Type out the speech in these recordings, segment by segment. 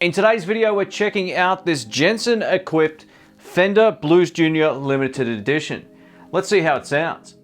In today's video, we're checking out this Jensen equipped Fender Blues Junior limited edition. Let's see how it sounds.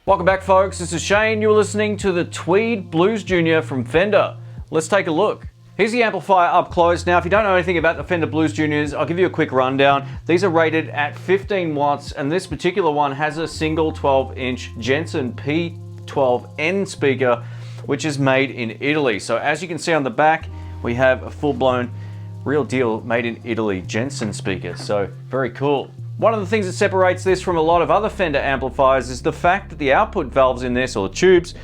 Welcome back, folks. This is Shane. You're listening to the Tweed Blues Junior from Fender. Let's take a look. Here's the amplifier up close. Now, if you don't know anything about the Fender Blues Juniors, I'll give you a quick rundown. These are rated at 15 watts, and this particular one has a single 12-inch Jensen P12N speaker, which is made in Italy. So as you can see on the back, we have a full-blown, real deal, made in Italy Jensen speaker. So very cool. One of the things that separates this from a lot of other Fender amplifiers is the fact that the output valves in this, or the tubes,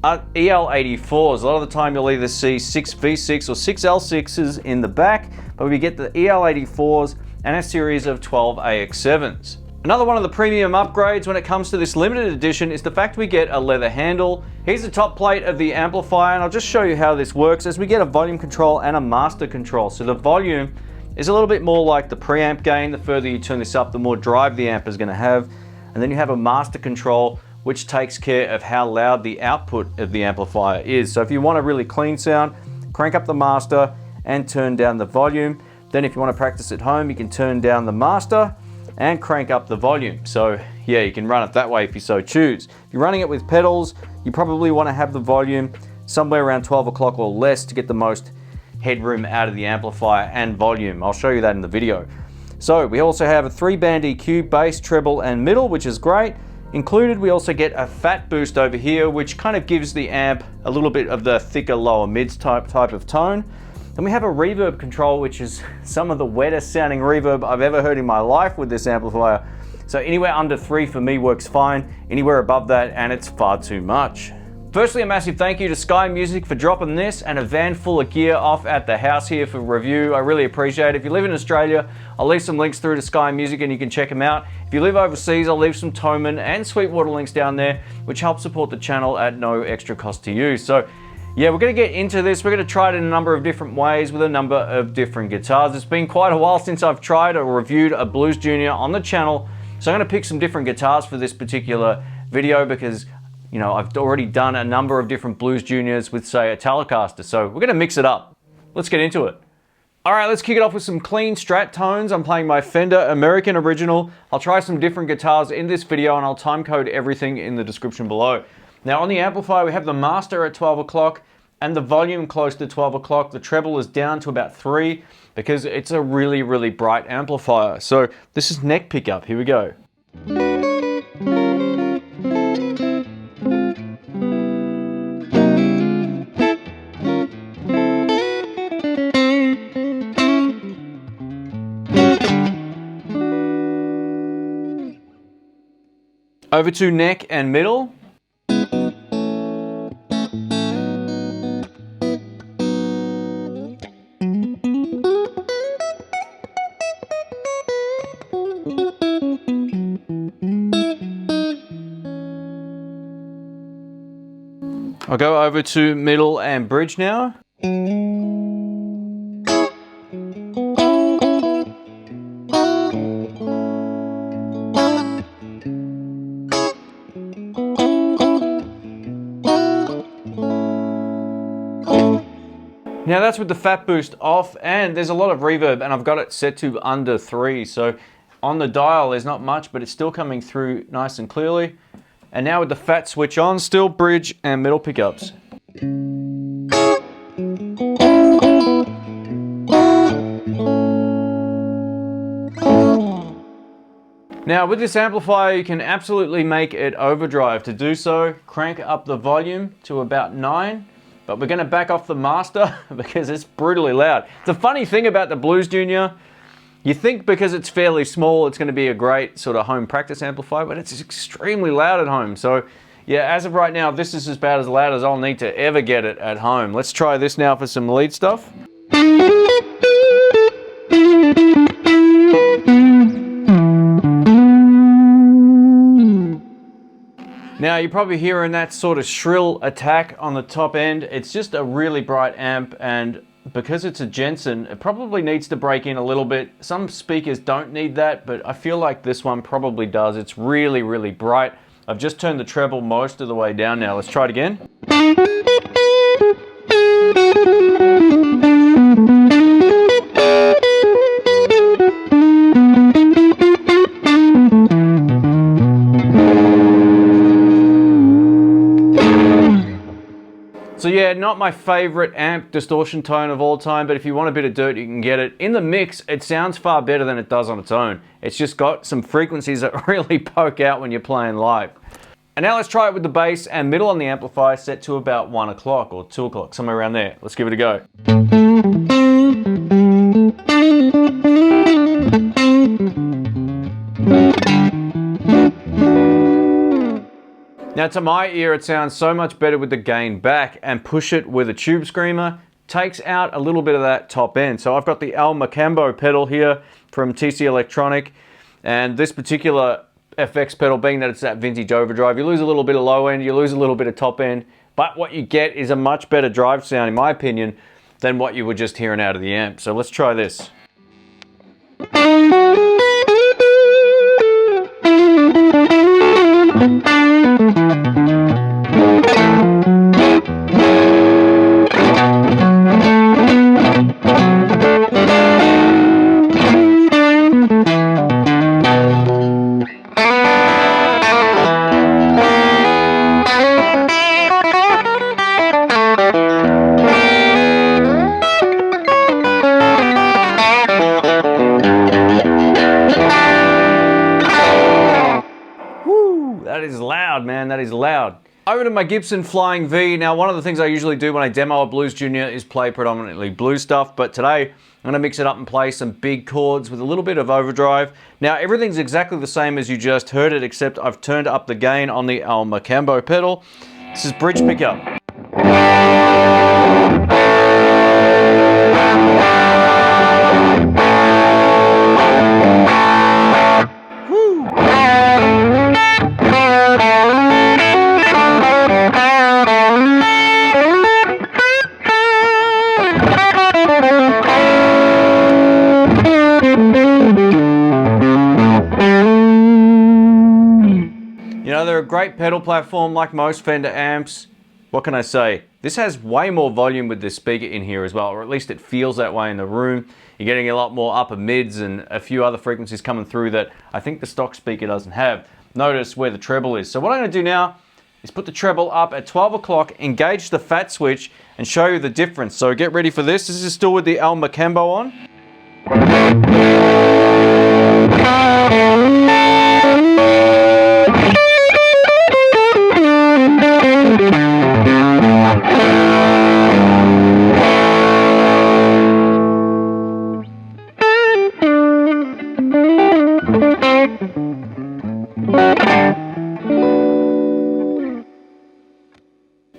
are EL84s. A lot of the time you'll either see 6 V6 or 6 L6s in the back, but we get the EL84s and a series of 12 AX7s. Another one of the premium upgrades when it comes to this limited edition is the fact we get a leather handle. Here's the top plate of the amplifier, and I'll just show you how this works as we get a volume control and a master control. So the volume is a little bit more like the preamp gain. The further you turn this up, the more drive the amp is going to have. And then you have a master control, which takes care of how loud the output of the amplifier is. So if you want a really clean sound, crank up the master and turn down the volume. Then if you want to practice at home, you can turn down the master and crank up the volume. So yeah, you can run it that way if you so choose. If you're running it with pedals, you probably want to have the volume somewhere around 12 o'clock or less to get the most headroom out of the amplifier and volume. I'll show you that in the video. So we also have a 3-band EQ, bass, treble, and middle, which is great. Included, we also get a fat boost over here, which kind of gives the amp a little bit of the thicker lower mids type of tone. Then we have a reverb control, which is some of the wettest sounding reverb I've ever heard in my life with this amplifier. So anywhere under 3 for me works fine. Anywhere above that, and it's far too much. Firstly, a massive thank you to Sky Music for dropping this and a van full of gear off at the house here for review. I really appreciate it. If you live in Australia, I'll leave some links through to Sky Music and you can check them out. If you live overseas, I'll leave some Thomann and Sweetwater links down there, which help support the channel at no extra cost to you. So yeah, we're going to get into this. We're going to try it in a number of different ways with a number of different guitars. It's been quite a while since I've tried or reviewed a Blues Junior on the channel, so I'm going to pick some different guitars for this particular video because, you know, I've already done a number of different Blues Juniors with, say, a Telecaster. So we're gonna mix it up. Let's get into it. All right, let's kick it off with some clean Strat tones. I'm playing my Fender American Original. I'll try some different guitars in this video and I'll time code everything in the description below. Now on the amplifier, we have the master at 12 o'clock and the volume close to 12 o'clock. The treble is down to about 3 because it's a really, really bright amplifier. So this is neck pickup, here we go. Over to neck and middle. I'll go over to middle and bridge now. Now that's with the fat boost off, and there's a lot of reverb, and I've got it set to under 3. So on the dial there's not much, but it's still coming through nice and clearly. And now with the fat switch on, still bridge and middle pickups. Now with this amplifier, you can absolutely make it overdrive. To do so, crank up the volume to about 9. But we're gonna back off the master because it's brutally loud. The funny thing about the Blues Junior, you think because it's fairly small, it's gonna be a great sort of home practice amplifier, but it's extremely loud at home. So yeah, as of right now, this is about as loud as I'll need to ever get it at home. Let's try this now for some lead stuff. Now you're probably hearing that sort of shrill attack on the top end. It's just a really bright amp, and because it's a Jensen, it probably needs to break in a little bit. Some speakers don't need that, but I feel like this one probably does. It's really, really bright. I've just turned the treble most of the way down now. Let's try it again. So yeah, not my favorite amp distortion tone of all time, but if you want a bit of dirt, you can get it. In the mix, it sounds far better than it does on its own. It's just got some frequencies that really poke out when you're playing live. And now let's try it with the bass and middle on the amplifier set to about 1 o'clock or 2 o'clock, somewhere around there. Let's give it a go. Now to my ear, it sounds so much better with the gain back, and push it with a tube screamer takes out a little bit of that top end. So I've got the Macambo pedal here from TC Electronic, and this particular FX pedal, being that it's that vintage overdrive, you lose a little bit of low end, you lose a little bit of top end, but what you get is a much better drive sound, in my opinion, than what you were just hearing out of the amp. So let's try this. That is loud, man, that is loud. Over to my Gibson Flying V. Now, one of the things I usually do when I demo a Blues Junior is play predominantly blues stuff, but today I'm gonna mix it up and play some big chords with a little bit of overdrive. Now, everything's exactly the same as you just heard it, except I've turned up the gain on the Macambo pedal. This is bridge pickup. great pedal platform like most Fender amps. What can I say? This has way more volume with this speaker in here as well, or at least it feels that way in the room. You're getting a lot more upper mids and a few other frequencies coming through that I think the stock speaker doesn't have. Notice where the treble is. So what I'm going to do now is put the treble up at 12 o'clock, engage the fat switch, and show you the difference. So get ready for this. This is still with the El Macambo on.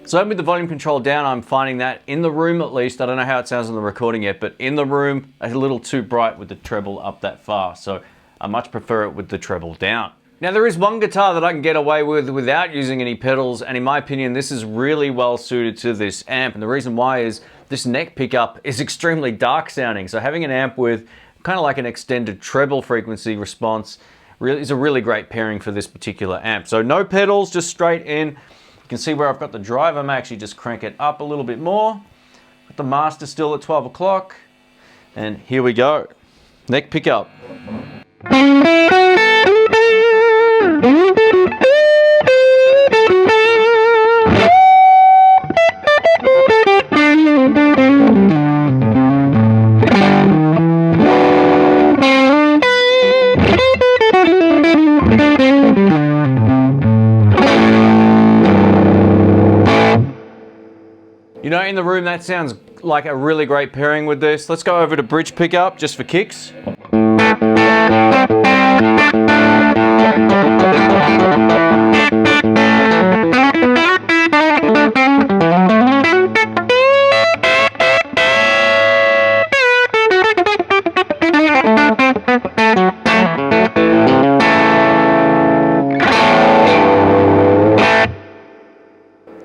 So with the volume control down, I'm finding that in the room at least, I don't know how it sounds on the recording yet, but in the room, a little too bright with the treble up that far. So I much prefer it with the treble down. Now there is one guitar that I can get away with without using any pedals, and in my opinion, this is really well suited to this amp. And the reason why is this neck pickup is extremely dark sounding. So having an amp with kind of like an extended treble frequency response really is a really great pairing for this particular amp. So no pedals, just straight in. You can see where I've got the drive. I'm actually just crank it up a little bit more. Got the master still at 12 o'clock. And here we go. Neck pickup. You know, in the room, that sounds like a really great pairing with this. Let's go over to bridge pickup just for kicks.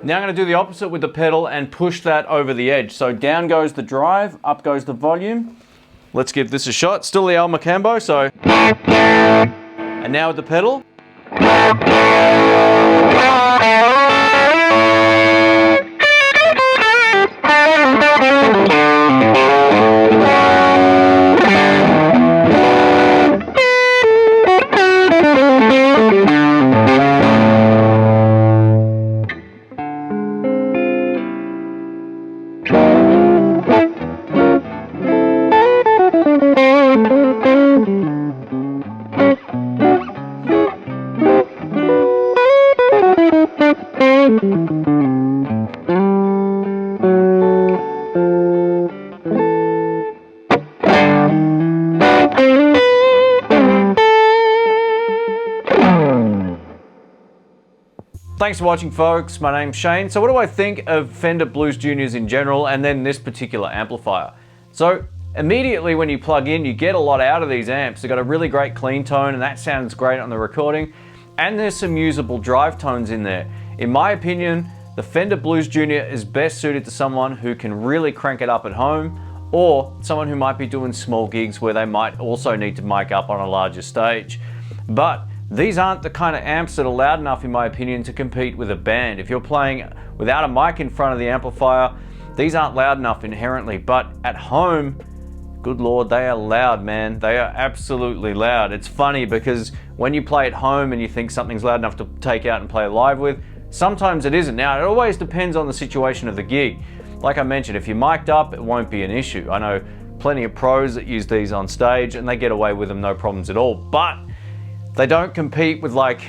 Now I'm going to do the opposite with the pedal and push that over the edge. So down goes the drive, up goes the volume. Let's give this a shot. Still the El Macambo, so. And now with the pedal. Thanks for watching, folks. My name's Shane. So what do I think of Fender Blues Juniors in general, and then this particular amplifier? So immediately when you plug in, you get a lot out of these amps. They've got a really great clean tone, and that sounds great on the recording. And there's some usable drive tones in there. In my opinion, the Fender Blues Junior is best suited to someone who can really crank it up at home, or someone who might be doing small gigs where they might also need to mic up on a larger stage. But these aren't the kind of amps that are loud enough, in my opinion, to compete with a band. If you're playing without a mic in front of the amplifier, these aren't loud enough inherently. But at home, good Lord, they are loud, man. They are absolutely loud. It's funny because when you play at home and you think something's loud enough to take out and play live with, sometimes it isn't. Now, it always depends on the situation of the gig. Like I mentioned, if you're mic'd up, it won't be an issue. I know plenty of pros that use these on stage and they get away with them, no problems at all. But they don't compete with like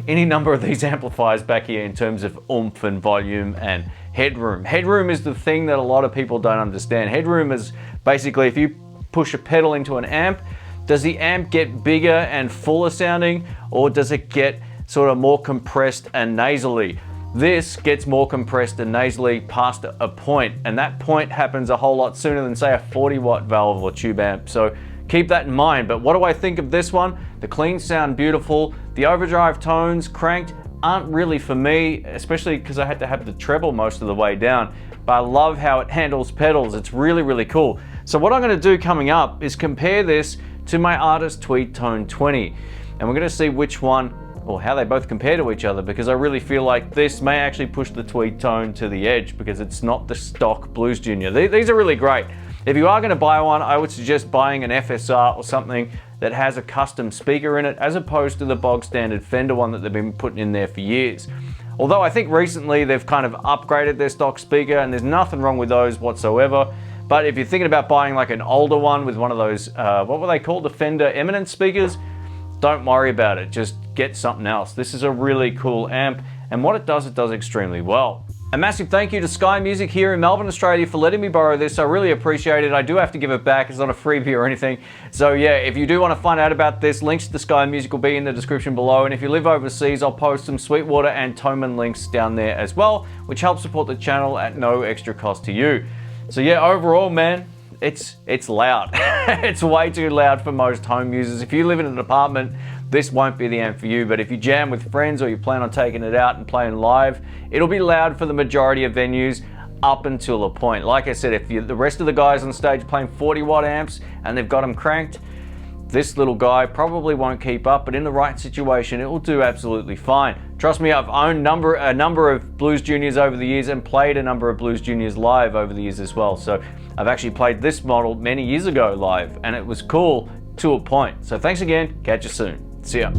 any number of these amplifiers back here in terms of oomph and volume and headroom. Headroom is the thing that a lot of people don't understand. Headroom is basically if you push a pedal into an amp, does the amp get bigger and fuller sounding, or does it get sort of more compressed and nasally? This gets more compressed and nasally past a point, and that point happens a whole lot sooner than say a 40-watt valve or tube amp. So keep that in mind. But what do I think of this one? The cleans sound beautiful. The overdrive tones cranked aren't really for me, especially because I had to have the treble most of the way down. But I love how it handles pedals. It's really, really cool. So what I'm going to do coming up is compare this to my Artist Tweed Tone 20. And we're going to see which one or how they both compare to each other, because I really feel like this may actually push the Tweed tone to the edge because it's not the stock Blues Junior. These are really great. If you are going to buy one, I would suggest buying an FSR or something that has a custom speaker in it, as opposed to the bog standard Fender one that they've been putting in there for years. Although I think recently they've kind of upgraded their stock speaker, and there's nothing wrong with those whatsoever. But if you're thinking about buying like an older one with one of those, what were they called? The Fender Eminence speakers? Don't worry about it, just get something else. This is a really cool amp, and what it does extremely well. A massive thank you to Sky Music here in Melbourne, Australia for letting me borrow this. I really appreciate it. I do have to give it back. It's not a freebie or anything. So yeah, if you do want to find out about this, links to the Sky Music will be in the description below. And if you live overseas, I'll post some Sweetwater and Thomann links down there as well, which helps support the channel at no extra cost to you. So yeah, overall, man, it's loud. It's way too loud for most home users. If you live in an apartment, this won't be the amp for you, but if you jam with friends or you plan on taking it out and playing live, it'll be loud for the majority of venues up until a point. Like I said, if the rest of the guys on stage playing 40-watt amps and they've got them cranked, this little guy probably won't keep up, but in the right situation, it will do absolutely fine. Trust me, I've owned a number of Blues Juniors over the years and played a number of Blues Juniors live over the years as well. So I've actually played this model many years ago live, and it was cool to a point. So thanks again, catch you soon. See ya.